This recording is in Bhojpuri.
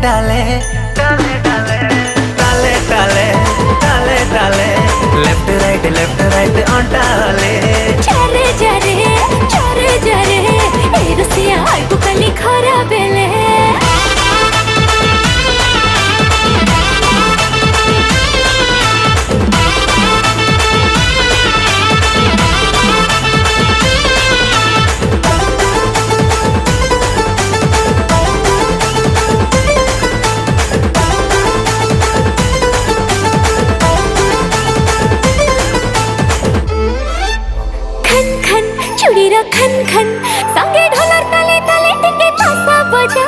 डाले डाले डाले डाले डाले डाले डाले लेफ्ट राइट ऑन डाले चारे जारे चारे जारे ए रसिया आइबु कली खरा बेले चूड़ीर खन खन संगे ढोलर ताले ताले टिके पासा बजा